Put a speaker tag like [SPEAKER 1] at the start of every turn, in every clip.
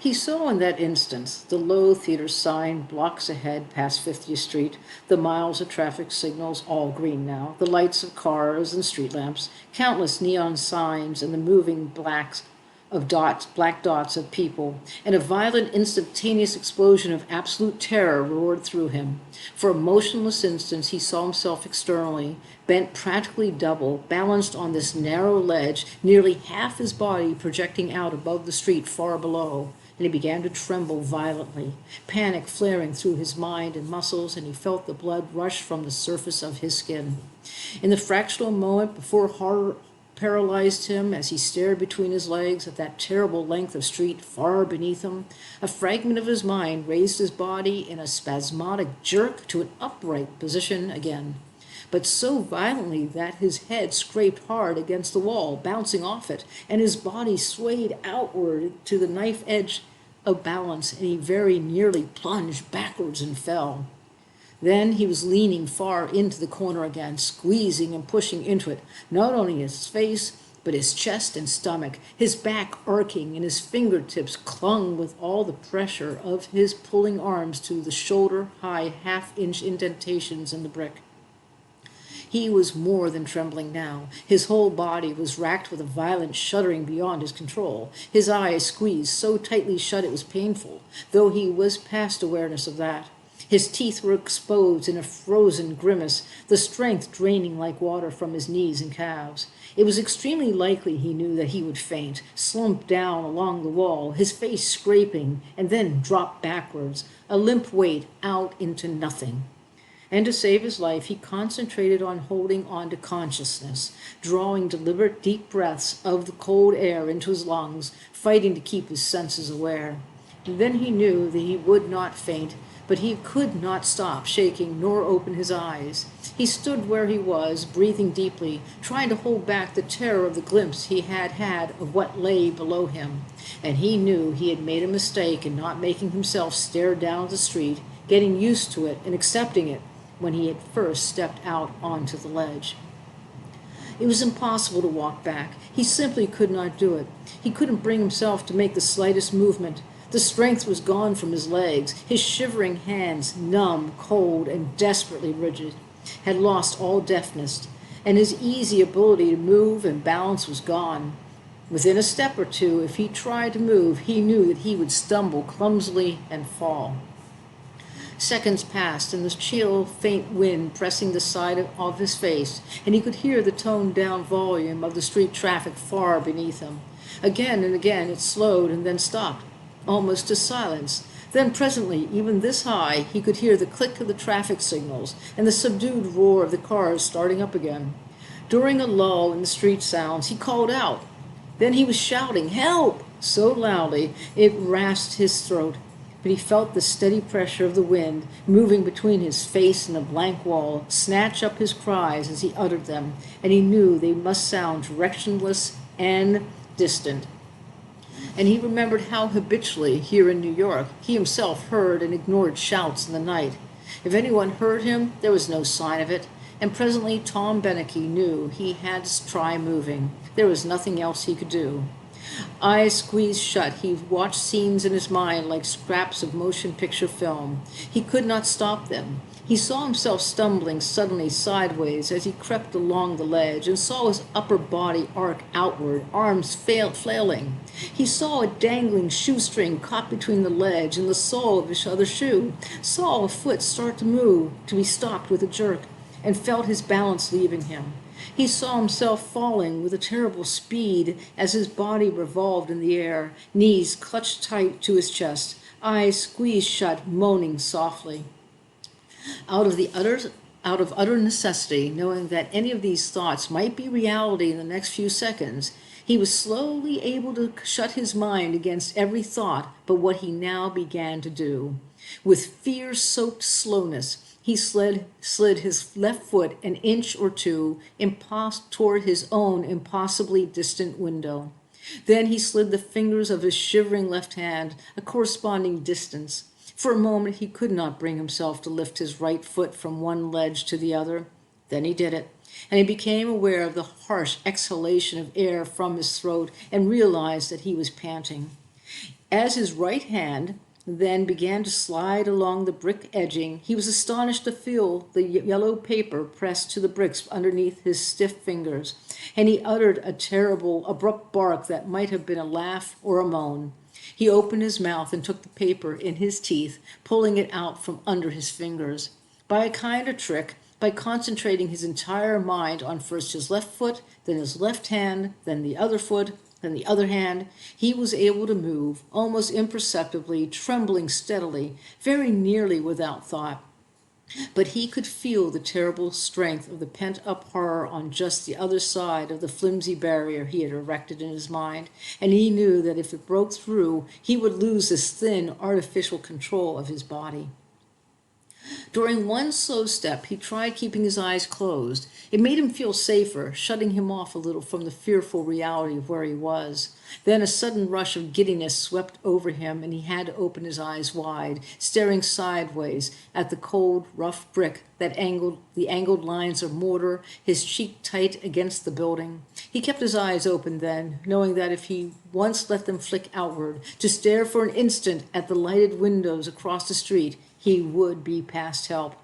[SPEAKER 1] He saw in that instant the low theater sign blocks ahead past 50th Street, the miles of traffic signals, all green now, the lights of cars and street lamps, countless neon signs, and the moving black dots of people, and a violent, instantaneous explosion of absolute terror roared through him. For a motionless instant he saw himself externally, bent practically double, balanced on this narrow ledge, nearly half his body projecting out above the street far below, and he began to tremble violently, panic flaring through his mind and muscles, and he felt the blood rush from the surface of his skin. In the fractional moment before horror paralyzed him as he stared between his legs at that terrible length of street far beneath him, a fragment of his mind raised his body in a spasmodic jerk to an upright position again, but so violently that his head scraped hard against the wall, bouncing off it, and his body swayed outward to the knife edge of balance, and he very nearly plunged backwards and fell. Then he was leaning far into the corner again, squeezing and pushing into it, not only his face, but his chest and stomach, his back arcing, and his fingertips clung with all the pressure of his pulling arms to the shoulder-high half-inch indentations in the brick. He was more than trembling now. His whole body was racked with a violent shuddering beyond his control. His eyes squeezed so tightly shut it was painful, though he was past awareness of that. His teeth were exposed in a frozen grimace, the strength draining like water from his knees and calves. It was extremely likely, he knew, that he would faint, slump down along the wall, his face scraping, and then drop backwards, a limp weight out into nothing. And to save his life, he concentrated on holding on to consciousness, drawing deliberate deep breaths of the cold air into his lungs, fighting to keep his senses aware. And then he knew that he would not faint, but he could not stop shaking nor open his eyes. He stood where he was, breathing deeply, trying to hold back the terror of the glimpse he had had of what lay below him. And he knew he had made a mistake in not making himself stare down at the street, getting used to it and accepting it when he had first stepped out onto the ledge. It was impossible to walk back. He simply could not do it. He couldn't bring himself to make the slightest movement. The strength was gone from his legs. His shivering hands, numb, cold, and desperately rigid, had lost all deftness, and his easy ability to move and balance was gone. Within a step or two, if he tried to move, he knew that he would stumble clumsily and fall. Seconds passed, and the chill, faint wind pressing the side of his face, and he could hear the toned-down volume of the street traffic far beneath him. Again and again it slowed and then stopped, almost to silence. Then presently, even this high, he could hear the click of the traffic signals and the subdued roar of the cars starting up again. During a lull in the street sounds, he called out. Then he was shouting, "Help!" so loudly it rasped his throat. But he felt the steady pressure of the wind moving between his face and the blank wall snatch up his cries as he uttered them, and he knew they must sound directionless and distant. And he remembered how habitually, here in New York, he himself heard and ignored shouts in the night. If anyone heard him, there was no sign of it, and presently Tom Beneke knew he had to try moving. There was nothing else he could do. Eyes squeezed shut, he watched scenes in his mind like scraps of motion picture film. He could not stop them. He saw himself stumbling suddenly sideways as he crept along the ledge, and saw his upper body arc outward, arms flailing. He saw a dangling shoestring caught between the ledge and the sole of his other shoe, saw a foot start to move, to be stopped with a jerk, and felt his balance leaving him. He saw himself falling with a terrible speed as his body revolved in the air, knees clutched tight to his chest, eyes squeezed shut, moaning softly. Out of utter necessity, knowing that any of these thoughts might be reality in the next few seconds, he was slowly able to shut his mind against every thought but what he now began to do. With fear-soaked slowness, he slid his left foot an inch or two toward his own impossibly distant window. Then he slid the fingers of his shivering left hand a corresponding distance. For a moment he could not bring himself to lift his right foot from one ledge to the other. Then he did it, and he became aware of the harsh exhalation of air from his throat and realized that he was panting. As his right hand then began to slide along the brick edging, he was astonished to feel the yellow paper pressed to the bricks underneath his stiff fingers, and he uttered a terrible, abrupt bark that might have been a laugh or a moan. He opened his mouth and took the paper in his teeth, pulling it out from under his fingers. By a kind of trick, by concentrating his entire mind on first his left foot, then his left hand, then the other foot, then the other hand, he was able to move, almost imperceptibly, trembling steadily, very nearly without thought. But he could feel the terrible strength of the pent-up horror on just the other side of the flimsy barrier he had erected in his mind, and he knew that if it broke through, he would lose this thin, artificial control of his body. During one slow step, he tried keeping his eyes closed. It made him feel safer, shutting him off a little from the fearful reality of where he was. Then a sudden rush of giddiness swept over him, and he had to open his eyes wide, staring sideways at the cold, rough brick the angled lines of mortar, his cheek tight against the building. He kept his eyes open then, knowing that if he once let them flick outward, to stare for an instant at the lighted windows across the street, he would be past help.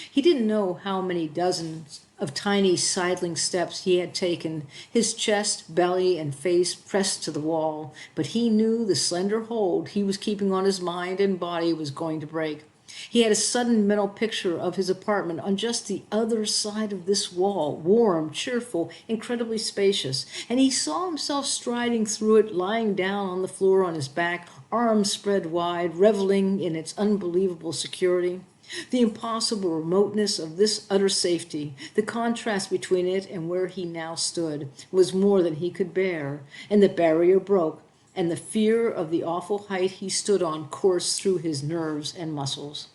[SPEAKER 1] He didn't know how many dozens of tiny sidling steps he had taken, his chest, belly, and face pressed to the wall, but he knew the slender hold he was keeping on his mind and body was going to break. He had a sudden mental picture of his apartment on just the other side of this wall, warm, cheerful, incredibly spacious, and he saw himself striding through it, lying down on the floor on his back, arms spread wide, reveling in its unbelievable security. The impossible remoteness of this utter safety, the contrast between it and where he now stood, was more than he could bear, and the barrier broke, and the fear of the awful height he stood on coursed through his nerves and muscles.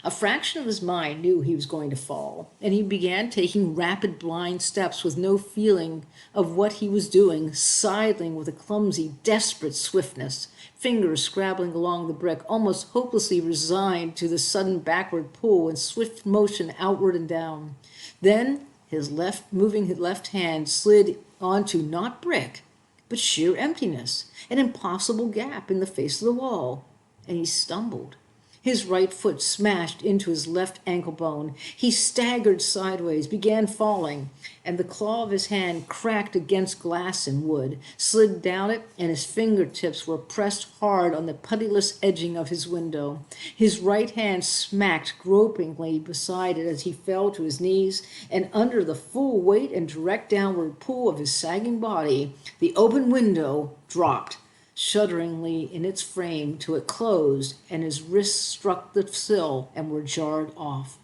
[SPEAKER 1] A fraction of his mind knew he was going to fall, and he began taking rapid blind steps with no feeling of what he was doing, sidling with a clumsy, desperate swiftness, fingers scrabbling along the brick, almost hopelessly resigned to the sudden backward pull and swift motion outward and down. Then his left hand slid onto not brick, but sheer emptiness, an impossible gap in the face of the wall, and he stumbled. His right foot smashed into his left ankle bone. He staggered sideways, began falling, and the claw of his hand cracked against glass and wood, slid down it, and his fingertips were pressed hard on the puttyless edging of his window. His right hand smacked gropingly beside it as he fell to his knees, and under the full weight and direct downward pull of his sagging body, the open window dropped shudderingly in its frame till it closed and his wrists struck the sill and were jarred off.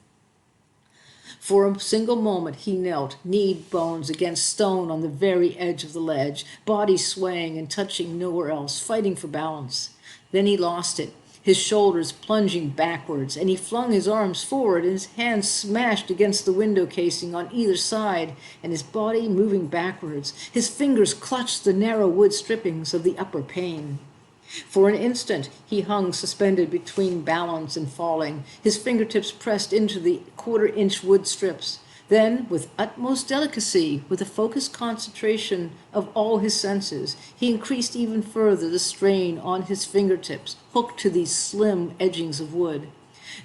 [SPEAKER 1] For a single moment he knelt, knee bones against stone on the very edge of the ledge, body swaying and touching nowhere else, fighting for balance. Then he lost it, his shoulders plunging backwards, and he flung his arms forward, and his hands smashed against the window casing on either side, and his body moving backwards. His fingers clutched the narrow wood strippings of the upper pane. For an instant he hung suspended between balance and falling, his fingertips pressed into the quarter-inch wood strips. Then, with utmost delicacy, with a focused concentration of all his senses, he increased even further the strain on his fingertips, hooked to these slim edgings of wood.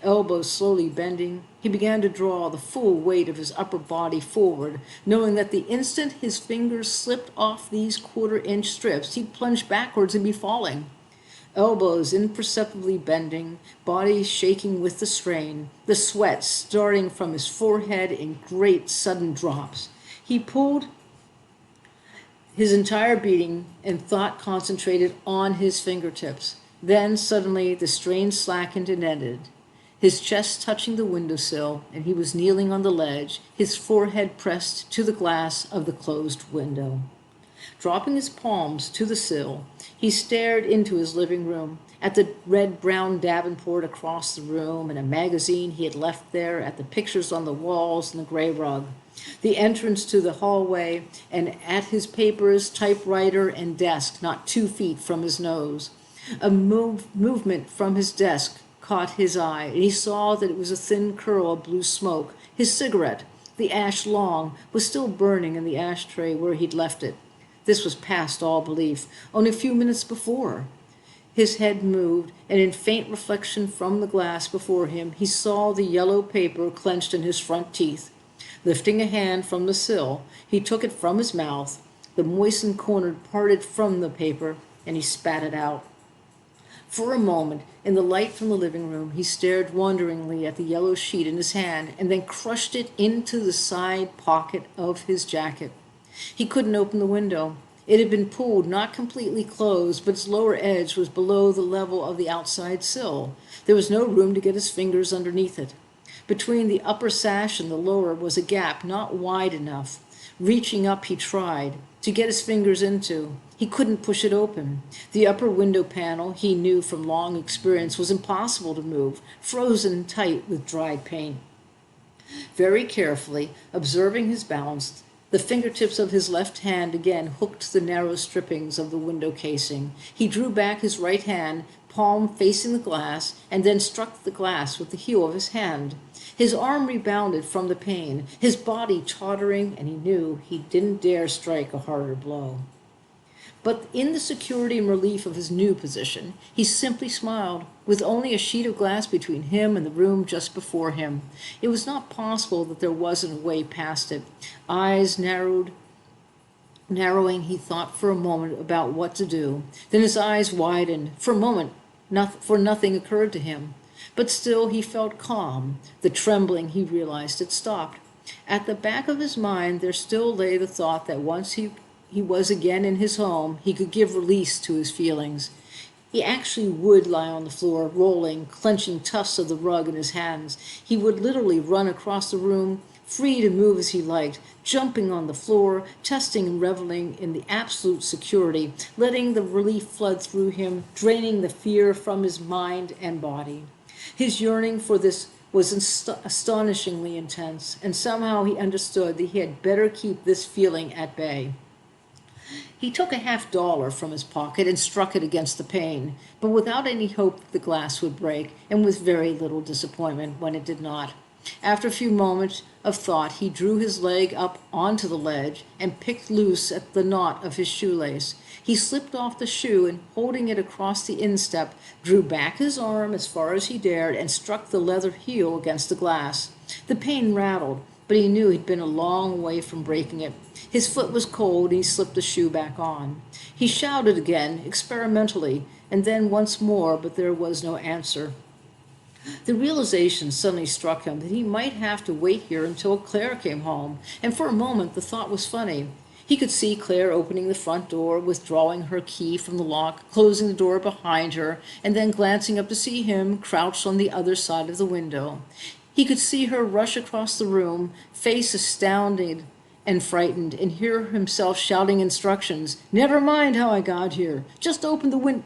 [SPEAKER 1] Elbows slowly bending, he began to draw the full weight of his upper body forward, knowing that the instant his fingers slipped off these quarter-inch strips, he'd plunge backwards and be falling. Elbows imperceptibly bending, body shaking with the strain, the sweat starting from his forehead in great sudden drops. He pulled his entire being and thought concentrated on his fingertips. Then suddenly the strain slackened and ended, his chest touching the windowsill, and he was kneeling on the ledge, his forehead pressed to the glass of the closed window. Dropping his palms to the sill, he stared into his living room, at the red-brown davenport across the room, and a magazine he had left there, at the pictures on the walls and the gray rug, the entrance to the hallway, and at his papers, typewriter, and desk not 2 feet from his nose. A movement from his desk caught his eye, and he saw that it was a thin curl of blue smoke. His cigarette, the ash long, was still burning in the ashtray where he'd left it. This was past all belief, only a few minutes before. His head moved, and in faint reflection from the glass before him, he saw the yellow paper clenched in his front teeth. Lifting a hand from the sill, he took it from his mouth. The moistened corner parted from the paper, and he spat it out. For a moment, in the light from the living room, he stared wonderingly at the yellow sheet in his hand and then crushed it into the side pocket of his jacket. He couldn't open the window. It had been pulled, not completely closed, but its lower edge was below the level of the outside sill. There was no room to get his fingers underneath it. Between the upper sash and the lower was a gap not wide enough. Reaching up, he tried to get his fingers into. He couldn't push it open. The upper window panel, he knew from long experience, was impossible to move, frozen tight with dried paint. Very carefully, observing his balance, the fingertips of his left hand again hooked the narrow strippings of the window casing. He drew back his right hand, palm facing the glass, and then struck the glass with the heel of his hand. His arm rebounded from the pain, his body tottering, and he knew he didn't dare strike a harder blow. But in the security and relief of his new position, he simply smiled, with only a sheet of glass between him and the room just before him. It was not possible that there wasn't a way past it. Eyes narrowing, he thought for a moment about what to do. Then his eyes widened. For a moment, nothing occurred to him. But still he felt calm. The trembling, he realized, had stopped. At the back of his mind there still lay the thought that once he was again in his home, he could give release to his feelings. He actually would lie on the floor, rolling, clenching tufts of the rug in his hands. He would literally run across the room, free to move as he liked, jumping on the floor, testing and reveling in the absolute security, letting the relief flood through him, draining the fear from his mind and body. His yearning for this was astonishingly intense, and somehow he understood that he had better keep this feeling at bay. He took a $50 from his pocket and struck it against the pane, but without any hope that the glass would break, and with very little disappointment when it did not. After a few moments of thought, he drew his leg up onto the ledge and picked loose at the knot of his shoelace. He slipped off the shoe and, holding it across the instep, drew back his arm as far as he dared and struck the leather heel against the glass. The pane rattled, but he knew he'd been a long way from breaking it. His foot was cold, and he slipped the shoe back on. He shouted again, experimentally, and then once more, but there was no answer. The realization suddenly struck him that he might have to wait here until Claire came home, and for a moment the thought was funny. He could see Claire opening the front door, withdrawing her key from the lock, closing the door behind her, and then glancing up to see him crouched on the other side of the window. He could see her rush across the room, face astounded and frightened, and hear himself shouting instructions. "Never mind how I got here. Just open the window."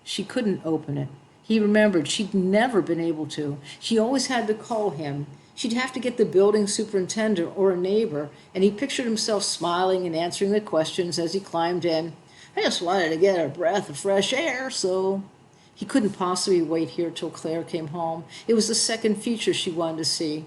[SPEAKER 1] She couldn't open it. He remembered she'd never been able to. She always had to call him. She'd have to get the building superintendent or a neighbor, and he pictured himself smiling and answering the questions as he climbed in. "I just wanted to get a breath of fresh air, so..." He couldn't possibly wait here till Claire came home. It was the second feature she wanted to see,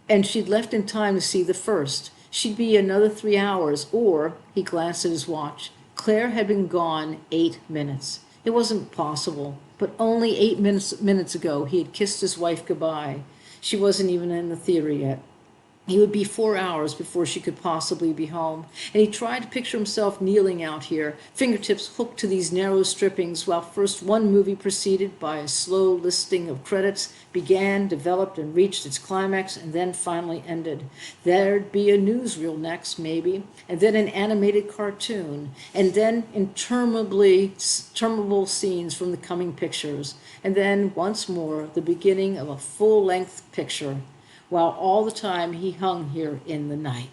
[SPEAKER 1] and she'd left in time to see the first. She'd be another 3 hours, or, he glanced at his watch, Claire had been gone 8 minutes. It wasn't possible, but only 8 minutes ago he had kissed his wife goodbye. She wasn't even in the theater yet. It would be 4 hours before she could possibly be home, and he tried to picture himself kneeling out here, fingertips hooked to these narrow strippings, while first one movie preceded by a slow listing of credits began, developed, and reached its climax, and then finally ended. There'd be a newsreel next, maybe, and then an animated cartoon, and then interminable scenes from the coming pictures, and then, once more, the beginning of a full-length picture, while all the time he hung here in the night.